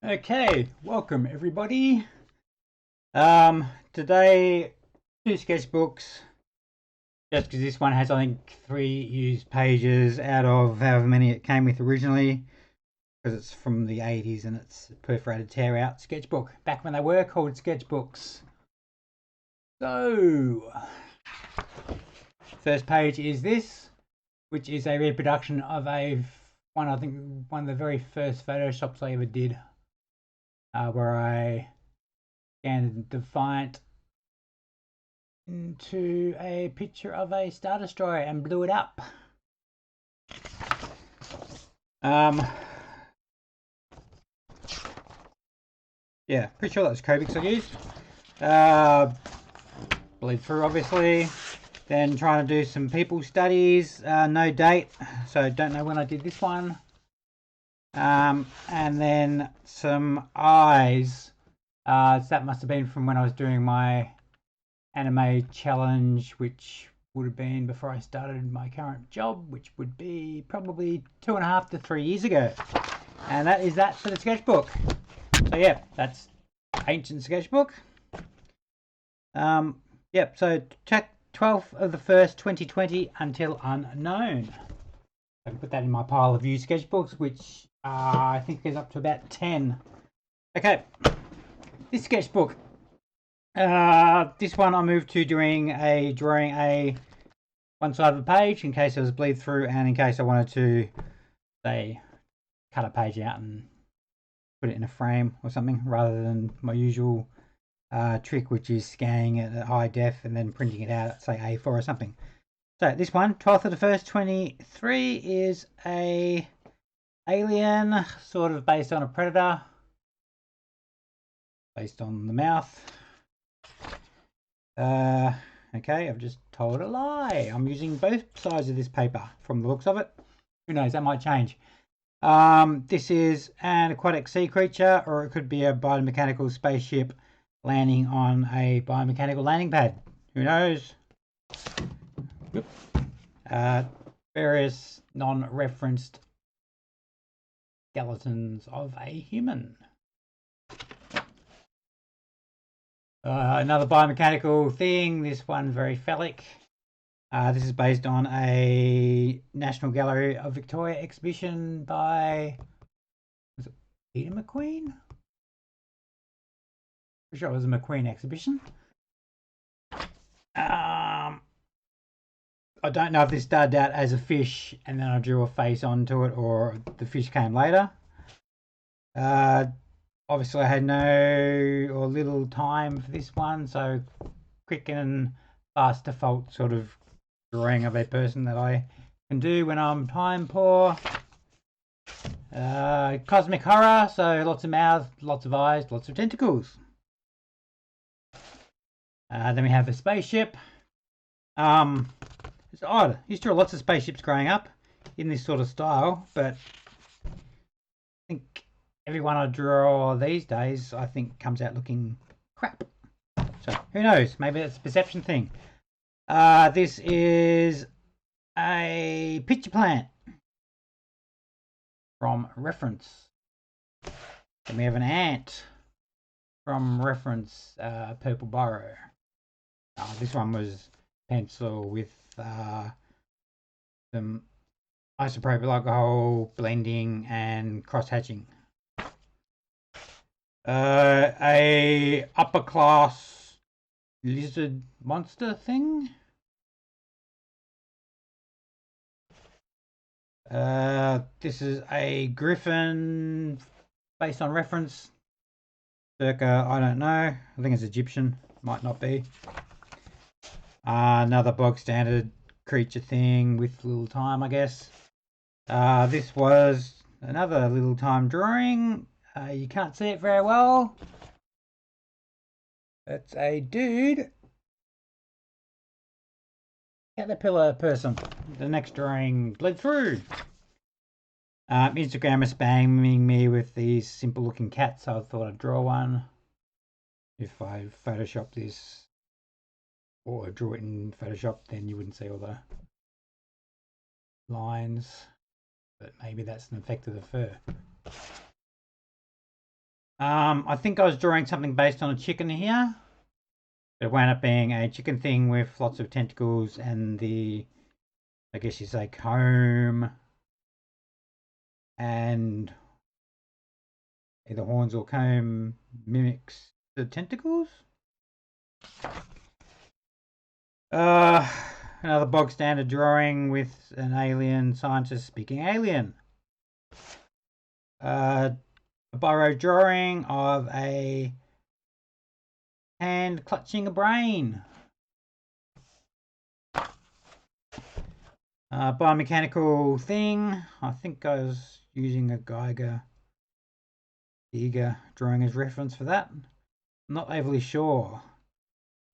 Okay, welcome everybody. Today, two sketchbooks, just because this one has, I think, 3 used pages out of however many it came with originally, because it's from the 80s and it's a perforated tear out sketchbook, back when they were called sketchbooks. So, first page is this, which is a reproduction of one of the very first Photoshops I ever did, where I scanned Defiant into a picture of a Star Destroyer and blew it up. Yeah, pretty sure that was Copics I used. Bleed through, obviously. Then trying to do some people studies. No date, so don't know when I did this one. And then some eyes. So that must have been from when I was doing my anime challenge, which would have been before I started my current job, which would be probably 2.5 to 3 years ago. And that is that for the sketchbook. So yeah, that's ancient sketchbook. Yep, so check 12th of the 1st 2020 until unknown. I can put that in my pile of used sketchbooks, which I think is up to about 10. Okay, this sketchbook, this one I moved to drawing one side of the page in case it was bleed through, and in case I wanted to, say, cut a page out and put it in a frame or something, rather than my usual trick, which is scanning it at high def and then printing it out at, say, A4 or something. So this one, 12th of the 1st 23, is a alien, sort of based on a predator, based on the mouth. Okay, I've just told a lie. I'm using both sides of this paper from the looks of it. Who knows, that might change. This is an aquatic sea creature, or it could be a biomechanical spaceship landing on a biomechanical landing pad. Who knows? Various non-referenced skeletons of a human. Another biomechanical thing. This one very phallic. This is based on a National Gallery of Victoria exhibition by, was it Peter McQueen? Pretty sure it was a McQueen exhibition. I don't know if this started out as a fish and then I drew a face onto it, or the fish came later. Obviously I had no or little time for this one, so quick and fast default sort of drawing of a person that I can do when I'm time poor. Cosmic horror, so lots of mouths, lots of eyes, lots of tentacles. Then we have a spaceship. It's odd. I used to draw lots of spaceships growing up in this sort of style, but I think everyone I draw these days, I think, comes out looking crap. So who knows? Maybe it's a perception thing. This is a pitcher plant from reference. Then we have an ant from reference, Purple Burrow. This one was pencil with some isopropyl alcohol blending and cross hatching. A upper class lizard monster thing. This is a griffin based on reference, circa, I don't know, I think it's Egyptian, might not be. Another bog standard creature thing with little time, I guess. This was another little time drawing. You can't see it very well. It's a dude. Caterpillar person. The next drawing bled through. Instagram is spamming me with these simple looking cats, so I thought I'd draw one. If I Photoshop this or draw it in Photoshop, then you wouldn't see all the lines, but maybe that's an effect of the fur. I think I was drawing something based on a chicken here. It wound up being a chicken thing with lots of tentacles and the, I guess you say, comb and either horns or comb mimics the tentacles. Another bog standard drawing with an alien scientist speaking alien. A biro drawing of a hand clutching a brain. Biomechanical thing. I think I was using a Geiger drawing as reference for that. Not overly sure.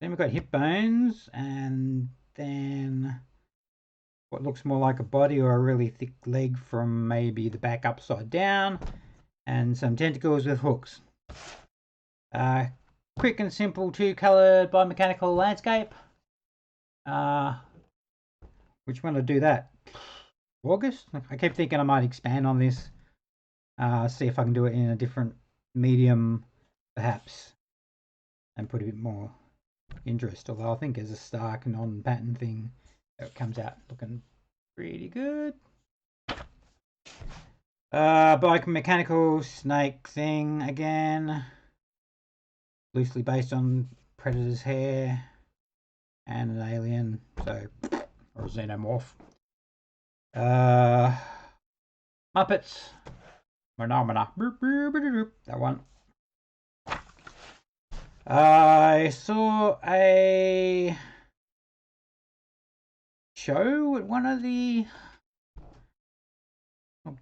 Then we've got hip bones, and then what looks more like a body or a really thick leg from maybe the back upside down, and some tentacles with hooks. Quick and simple two-coloured biomechanical landscape. Which one to do that? August? I keep thinking I might expand on this. See if I can do it in a different medium, perhaps, and put a bit more interest. Although I think as a stark non-pattern thing, it comes out looking pretty good. Biomechanical snake thing again, loosely based on Predator's hair and an alien, so or a xenomorph. Muppets, Phenomena, that one. I saw a show at one of the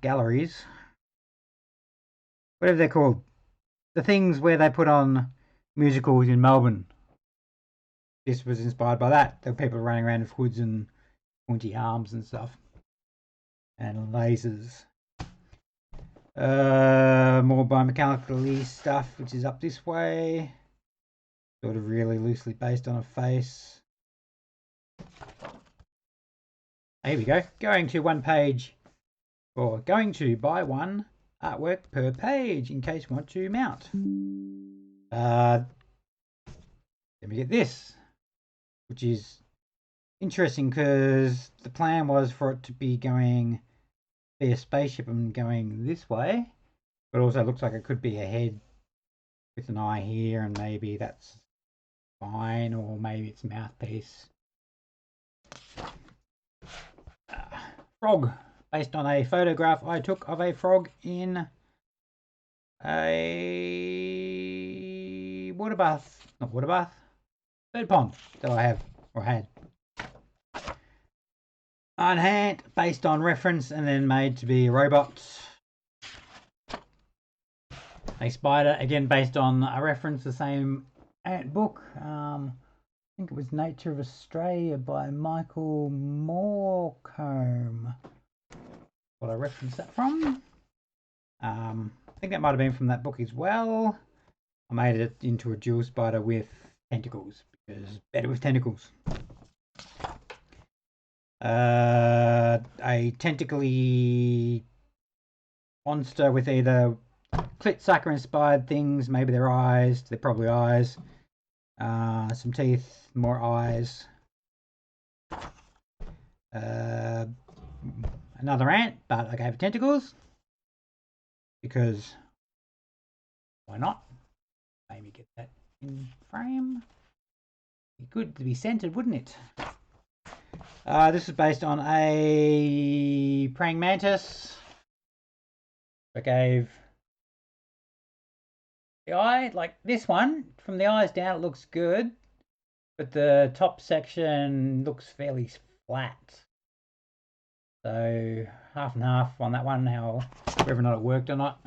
galleries, whatever they're called, the things where they put on musicals in Melbourne. This was inspired by that. There were people running around with hoods and pointy arms and stuff, and lasers. More biomechanical stuff, which is up this way, sort of really loosely based on a face. Here we go. Going to one page, or going to buy one artwork per page in case you want to mount. Then we get this, which is interesting because the plan was for it to be going, be a spaceship and going this way, but also looks like it could be a head with an eye here, and maybe that's fine, or maybe it's mouthpiece. Frog, based on a photograph I took of a frog in a water bath, not water bath, bird pond that I have, or had. On hand, based on reference, and then made to be robots. A spider, again based on a reference, the same ant book. I think it was Nature of Australia by Michael Morecombe. What I referenced that from. I think that might have been from that book as well. I made it into a dual spider with tentacles, because better with tentacles. A tentacly monster with either clit sucker inspired things, maybe they're eyes, they're probably eyes, some teeth, more eyes, another ant, but I gave it tentacles because why not? Maybe get that in frame. Be good to be centered, wouldn't it? This is based on a praying mantis. I gave the eye, like this one, from the eyes down it looks good, but the top section looks fairly flat. So half and half on that one, whether or not it worked or not.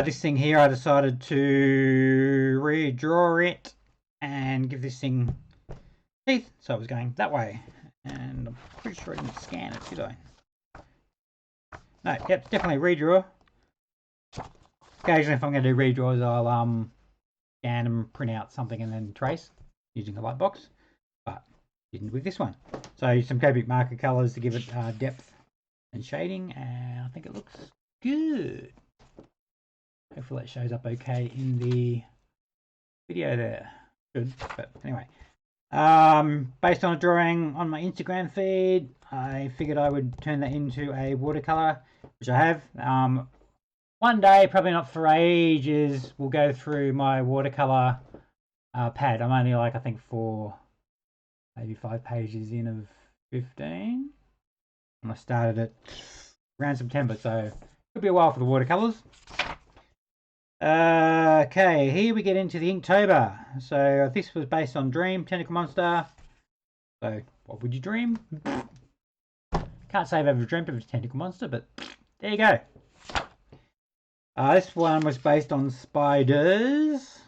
This thing here, I decided to redraw it and give this thing teeth, so I was going that way, and I'm pretty sure I didn't scan it, did I? No, yep, definitely redraw. Occasionally if I'm going to do redraws, I'll scan and print out something and then trace using the light box, but didn't with this one. So some Copic marker colours to give it depth and shading, and I think it looks good. Hopefully it shows up okay in the video there. Good, but anyway. Based on a drawing on my Instagram feed, I figured I would turn that into a watercolor, which I have. One day, probably not for ages, we'll go through my watercolor pad. I'm only like, I think maybe 5 pages in of 15. And I started it around September, so it could be a while for the watercolors. Okay, here we get into the Inktober. So this was based on Dream, Tentacle Monster. So what would you dream? Can't say I've ever dreamt of a Tentacle Monster, but there you go. This one was based on spiders.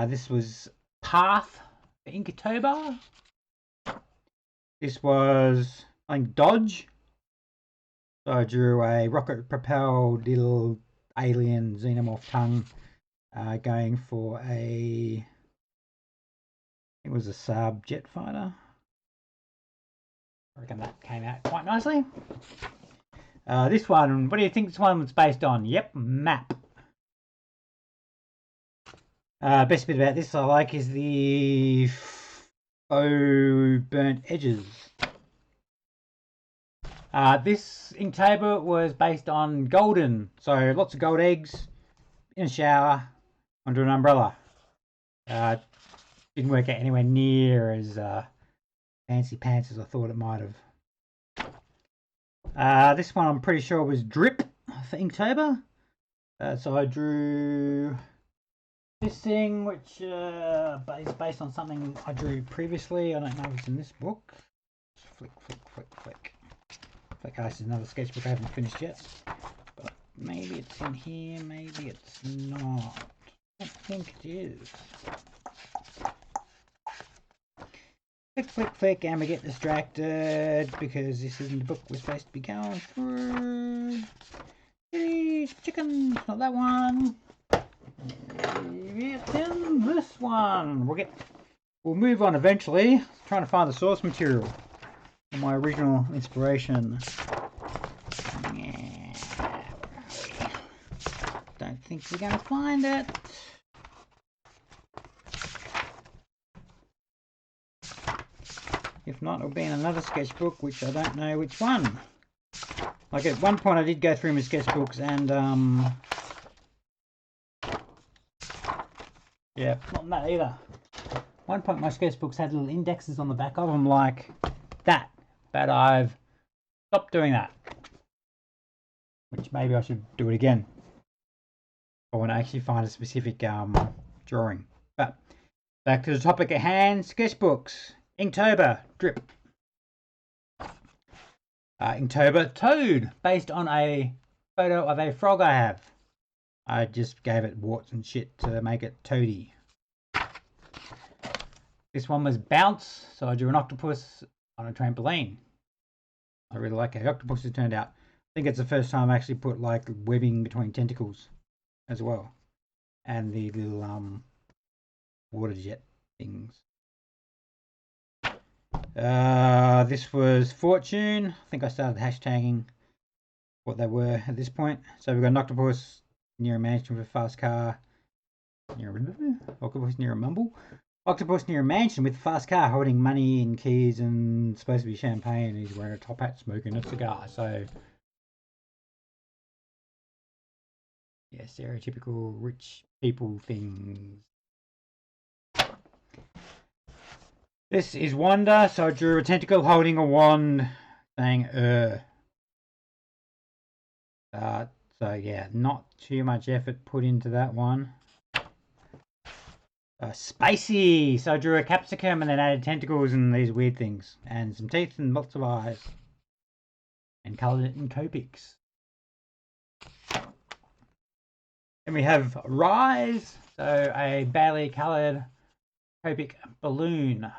This was Path for Inktober. This was, I think, Dodge. So I drew a rocket-propelled little alien xenomorph tongue going for it was a Saab jet fighter. I reckon that came out quite nicely. This one, what do you think this one was based on? Yep, map. Best bit about this I like is the faux burnt edges. This Inktober was based on golden, so lots of gold eggs in a shower under an umbrella. Didn't work out anywhere near as fancy pants as I thought it might have. This one I'm pretty sure was drip for Inktober. So I drew this thing, which is based on something I drew previously. I don't know if it's in this book. Flick, flick, flick, flick. Okay, this is another sketchbook I haven't finished yet, but maybe it's in here, maybe it's not. I don't think it is. Flick, flick, flick, and we get distracted because this isn't the book we're supposed to be going through. These chickens, not that one. It's in this one. We'll move on eventually. Trying to find the source material. My original inspiration. Yeah, where are we? Don't think we're going to find it. If not, it'll be in another sketchbook, which I don't know which one. Like at one point I did go through my sketchbooks and yeah, not in that either. At one point my sketchbooks had little indexes on the back of them like that. But I've stopped doing that, which maybe I should do it again. I want to actually find a specific drawing. But back to the topic at hand, sketchbooks. Inktober, drip. Inktober, toad, based on a photo of a frog I have. I just gave it warts and shit to make it toady. This one was bounce, so I drew an octopus on a trampoline. I really like how octopuses turned out. I think it's the first time I actually put like webbing between tentacles as well, and the little water jet things. This was Fortune. I think I started hashtagging what they were at this point. So we've got an octopus near a mansion with a fast car. Octopus near a mumble. Octopus near a mansion with a fast car holding money and keys and supposed to be champagne, and he's wearing a top hat smoking a cigar. So yeah, stereotypical rich people things. This is Wanda, so I drew a tentacle holding a wand saying so yeah, not too much effort put into that one. Spicy, so I drew a capsicum and then added tentacles and these weird things and some teeth and lots of eyes and coloured it in Copics. Then we have Rise, so a badly coloured Copic balloon.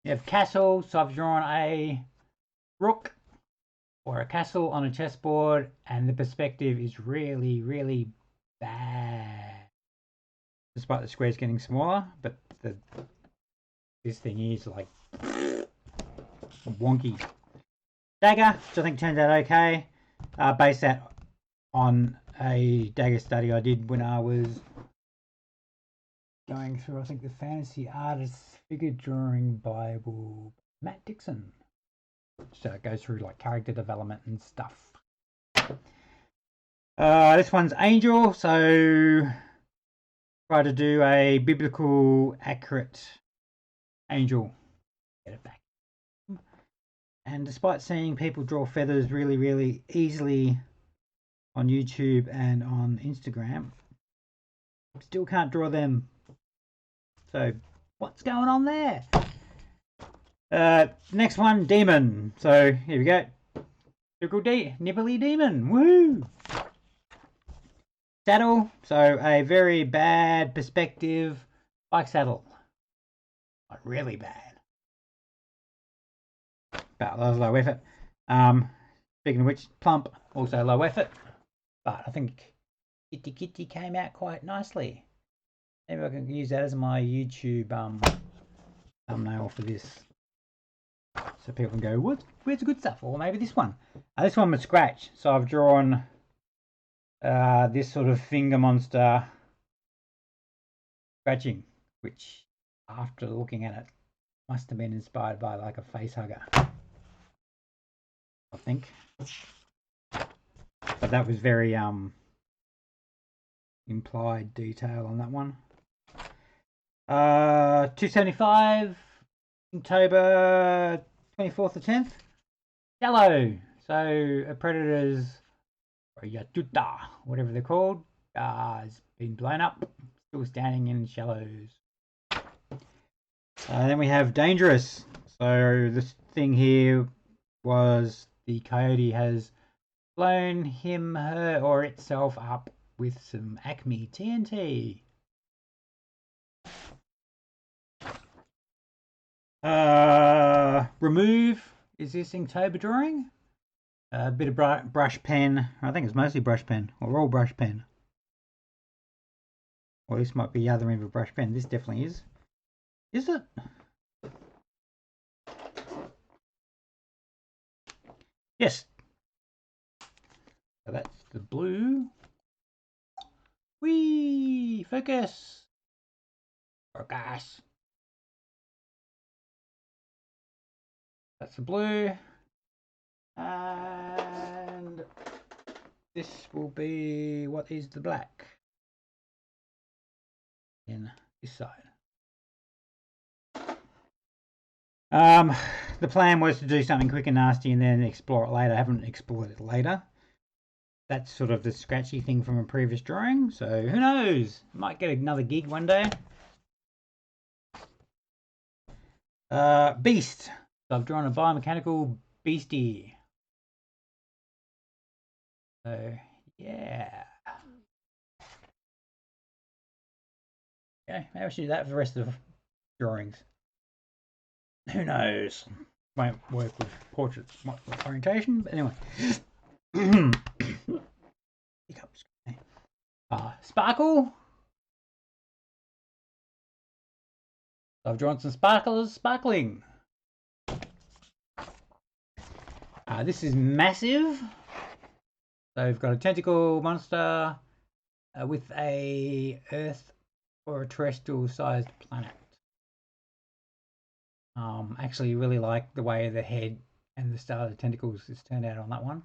You have Castle, so I've drawn a rook or a castle on a chessboard, and the perspective is really, really bad. Despite the squares getting smaller, but this thing is like wonky. dagger, which I think turned out okay. Based that on a dagger study I did when I was going through, I think, the Fantasy Artist Figure Drawing Bible, Matt Dixon. So it goes through like character development and stuff. This one's Angel, so try to do a biblical accurate angel. Get it back. And despite seeing people draw feathers really, really easily on YouTube and on Instagram, still can't draw them. So what's going on there? Next one, Demon. So here we go. Nibbly Demon. Woo! Saddle. So a very bad perspective bike saddle. Like really bad. But that was low effort. Speaking of which, Plump, also low effort. But I think Kitty Kitty came out quite nicely. Maybe I can use that as my YouTube thumbnail for this. So people can go, where's the good stuff? Or maybe this one. This one was scratch. So I've drawn this sort of finger monster scratching, which after looking at it must have been inspired by like a face hugger, I think. But that was very implied detail on that one. 275 October 24th to 10th. Shallow. So a predator's, or Yatuta, whatever they're called, has been blown up, still standing in shallows. Then we have Dangerous. So this thing here was the coyote has blown him, her, or itself up with some Acme TNT. Remove is this Inktober drawing. A bit of brush pen. I think it's mostly brush pen, or all brush pen. Or this might be the other end of a brush pen. This definitely is. Is it? Yes. So that's the blue. Whee! Focus! Focus! That's the blue. And this will be, what is the black? In this side. The plan was to do something quick and nasty and then explore it later. I haven't explored it later. That's sort of the scratchy thing from a previous drawing, so who knows? Might get another gig one day. Beast. So I've drawn a biomechanical beastie. So yeah. Okay, maybe I should do that for the rest of the drawings. Who knows? Won't work with portrait orientation, but anyway. Sparkle. I've drawn some sparklers sparkling. This is massive. So we've got a tentacle monster with a Earth or a terrestrial sized planet. Actually really like the way the head and the start of the tentacles is turned out on that one.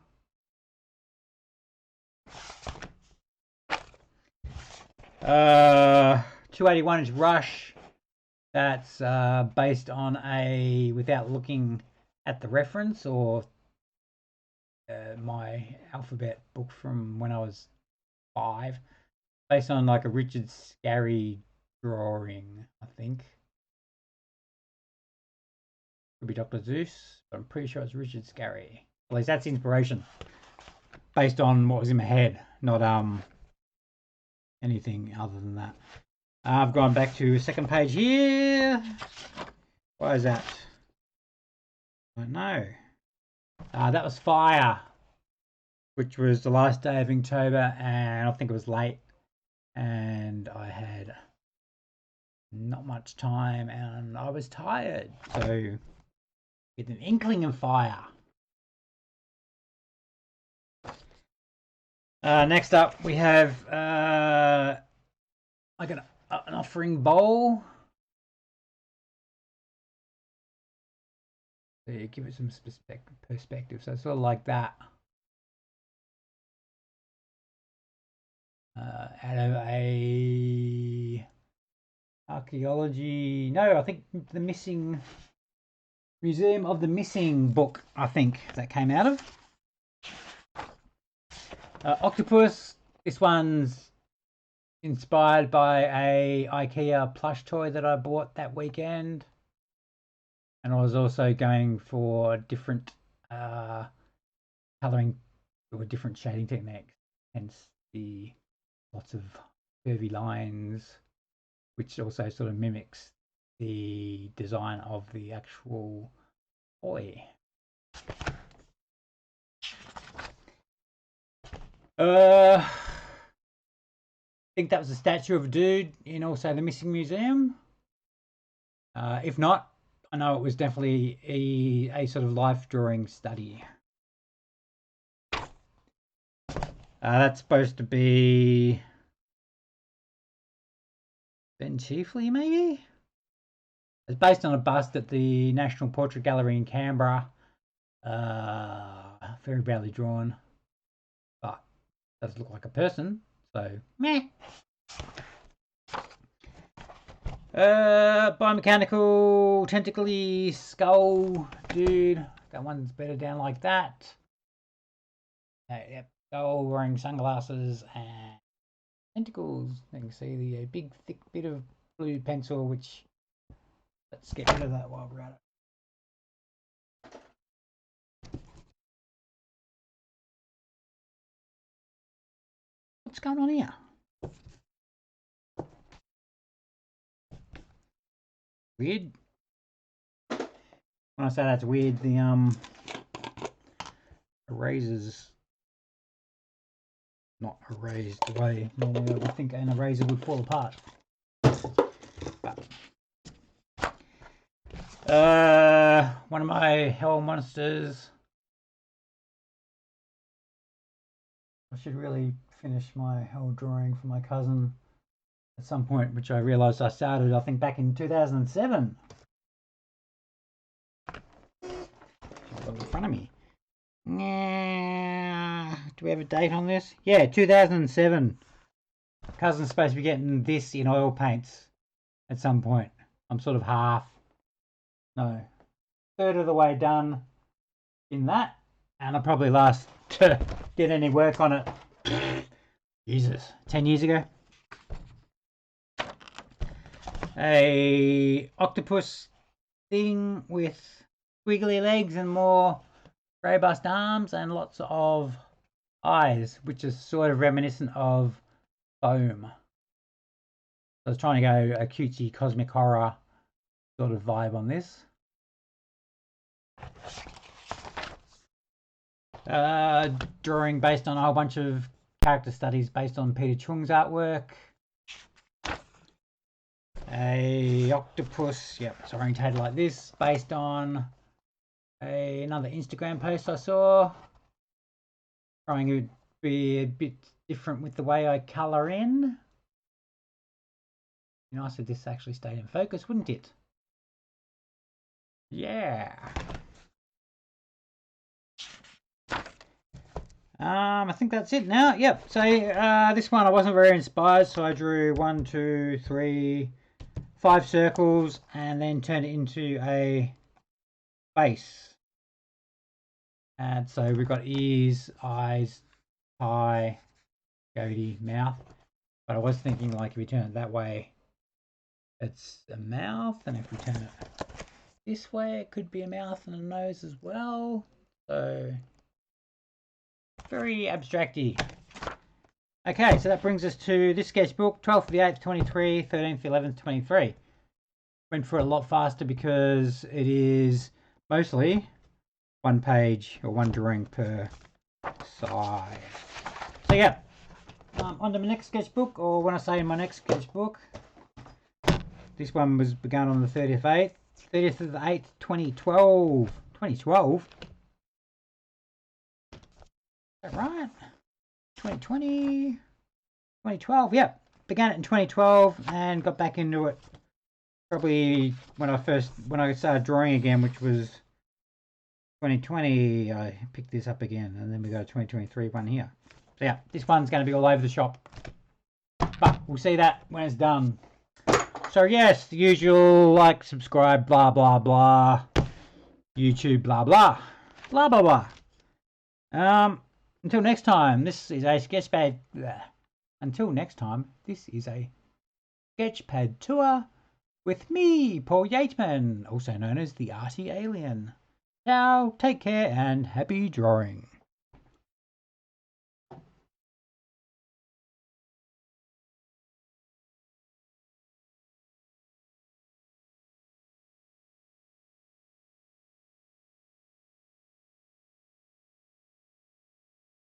Uh, 281 is Rush. That's based on a, without looking at the reference or my alphabet book from when I was 5, based on like a Richard Scarry drawing, I think. Could be Dr. Zeus, but I'm pretty sure it's Richard Scarry. At least that's inspiration based on what was in my head, not anything other than that. I've gone back to second page here. Why is that? I don't know. That was Fire, which was the last day of Inktober, and I think it was late, and I had not much time, and I was tired, so with an inkling of fire. Next up, we have like an offering bowl. Yeah, give it some perspective. So sort of like that. Out of a archaeology. No, I think the missing Museum of the Missing book. I think that came out of. Octopus. This one's inspired by a IKEA plush toy that I bought that weekend. And I was also going for different colouring or different shading techniques, hence the lots of curvy lines, which also sort of mimics the design of the actual toy. I think that was a statue of a dude in also the Missing Museum. If not, I know it was definitely a sort of life drawing study. That's supposed to be Ben Chiefley, maybe? It's based on a bust at the National Portrait Gallery in Canberra. Very badly drawn, but does look like a person, so meh. Biomechanical tentacly skull dude. That one's better down like that. Yep, skull wearing sunglasses and tentacles. You can see the big thick bit of blue pencil, which let's get rid of that while we're at it. What's going on here? Weird. When I say that's weird, the eraser's not erased the way normally I would think an eraser would fall apart. But one of my hell monsters. I should really finish my hell drawing for my cousin at some point, which I realised I started, I think, back in 2007. In front of me. Do we have a date on this? Yeah, 2007. Cousin's supposed to be getting this in oil paints at some point. I'm sort of third of the way done in that, and I probably last did any work on it, Jesus, 10 years ago. A octopus thing with squiggly legs and more robust arms and lots of eyes, which is sort of reminiscent of foam. I was trying to go a cutesy cosmic horror sort of vibe on this. Drawing based on a whole bunch of character studies based on Peter Chung's artwork. A octopus, yep, it's orientated like this, based on another Instagram post I saw. Trying to be a bit different with the way I colour in. You know, I said this actually stayed in focus, wouldn't it? Yeah. I think that's it now. Yep. So this one I wasn't very inspired, so I drew 1, 2, 3, 5 circles and then turned it into a face. And so we've got ears, eyes, eye, goatee, mouth. But I was thinking, like, if we turn it that way, it's a mouth, and if we turn it this way, it could be a mouth and a nose as well. So very abstracty. Okay, so that brings us to this sketchbook, 12th of the 8th, 23, 13th, 11th, 23. Went for it a lot faster because it is mostly one page or one drawing per side. So yeah, on to my next sketchbook, or when I say my next sketchbook, this one was begun on the 30th of the 8th, 2012. 2012? Is that right? 2020, 2012. Yep, began it in 2012 and got back into it probably when I started drawing again, which was 2020. I picked this up again, and then we got a 2023 one here. So yeah, this one's going to be all over the shop, but we'll see that when it's done. So yes, the usual, like, subscribe, blah blah blah, YouTube, blah blah blah blah blah. Until next time, this is a sketchpad. Until next time, this is a sketchpad tour with me, Paul Yateman, also known as the ArtyAlien. Now, take care and happy drawing.